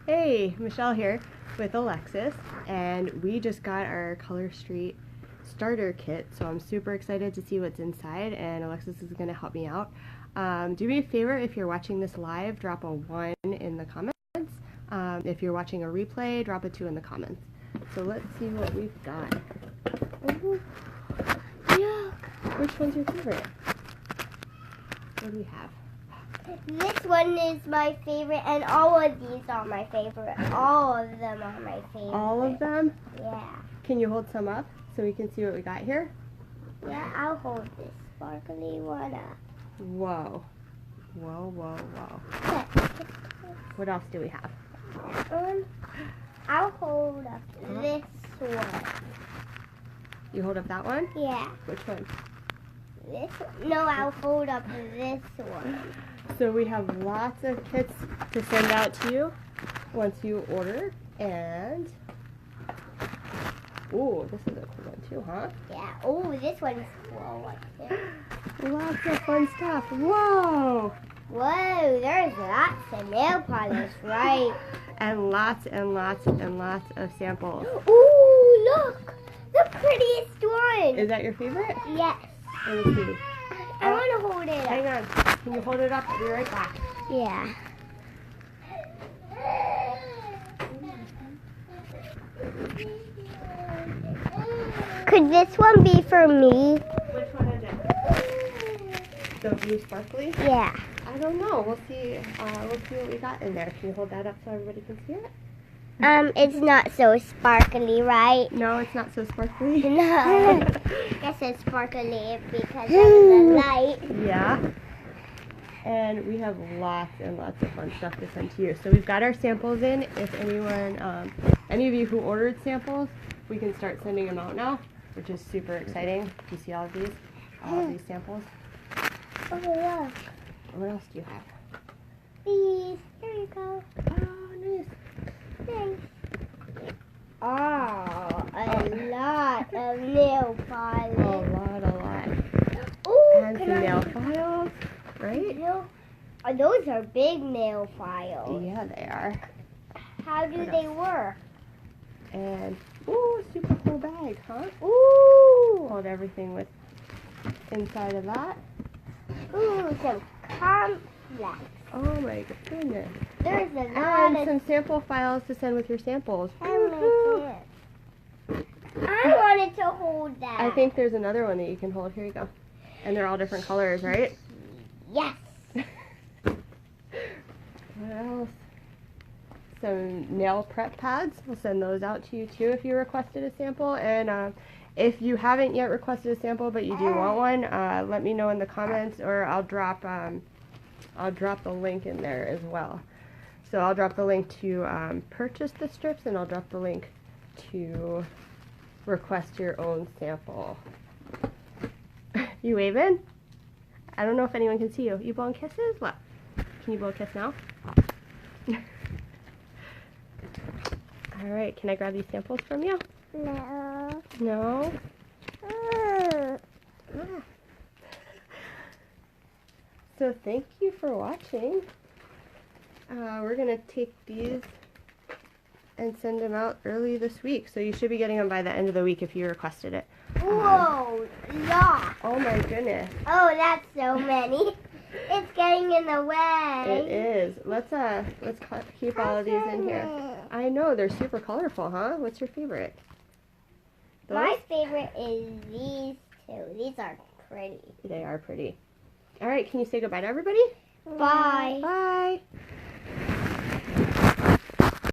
Hey, Michelle here with Alexis, and we just got our Color Street starter kit, so I'm super excited to see what's inside, and Alexis is going to help me out. Do me a favor, if you're watching this live, drop a 1 in the comments. If you're watching a replay, drop a 2 in the comments. So let's see what we've got. Ooh, look! Which one's your favorite? What do we have? This one is my favorite, and all of these are my favorite. All of them are my favorite. All of them? Yeah. Can you hold some up so we can see what we got here? Yeah, I'll hold this sparkly one up. Whoa. Whoa, whoa, whoa. What else do we have? I'll hold up this one. You hold up that one? Yeah. Which one? This one. No, I'll hold up this one. So we have lots of kits to send out to you once you order, and ooh, this is a cool one too, huh? Yeah. Oh, this one's cool one too. Lots of fun stuff. Whoa! Whoa, there's lots of nail polish, right? And lots and lots and lots of samples. Ooh, look! The prettiest one! Is that your favorite? Yes. Let me see. I want to hold it up. Hang on. Can you hold it up? I'll be right back. Yeah. Could this one be for me? Which one is it? The blue sparkly? Yeah. I don't know. We'll see. We'll see what we got in there. Can you hold that up so everybody can see it? It's not so sparkly, right? No, it's not so sparkly. No. Guess it's sparkly because of the light. Yeah. And we have lots and lots of fun stuff to send to you. So we've got our samples in. If anyone, any of you who ordered samples, we can start sending them out now, which is super exciting. Do you see all of these? All of these samples? Oh, look. What else do you have? These. Here you go. Oh, nice. Thanks. Oh, a lot of nail polish. A lot. Ooh, And some nail files, right? Those are big nail files. Yeah, they are. How do they work? And, ooh, super cool bag, huh? Ooh. Hold everything with inside of that. Ooh, some complex. Oh my goodness. There's a lot And of... some sample files to send with your samples. I wanted to hold that. I think there's another one that you can hold. Here you go. And they're all different colors, right? Yes. What else? Some nail prep pads. We'll send those out to you too if you requested a sample. And if you haven't yet requested a sample but you do want one, let me know in the comments, or I'll drop the link in there as well. So I'll drop the link to purchase the strips, and I'll drop the link to request your own sample. You waving? I don't know if anyone can see you. You blowing kisses? What? Can you blow a kiss now? All right, can I grab these samples from you? No. No? So thank you for watching. We're going to take these and send them out early this week. So you should be getting them by the end of the week if you requested it. Whoa, lots. Oh my goodness. Oh, that's so many. It's getting in the way. It is. Let's keep all of these in here. I know, they're super colorful, huh? What's your favorite? My favorite is these two. These are pretty. They are pretty. All right, can you say goodbye to everybody? Bye. Bye.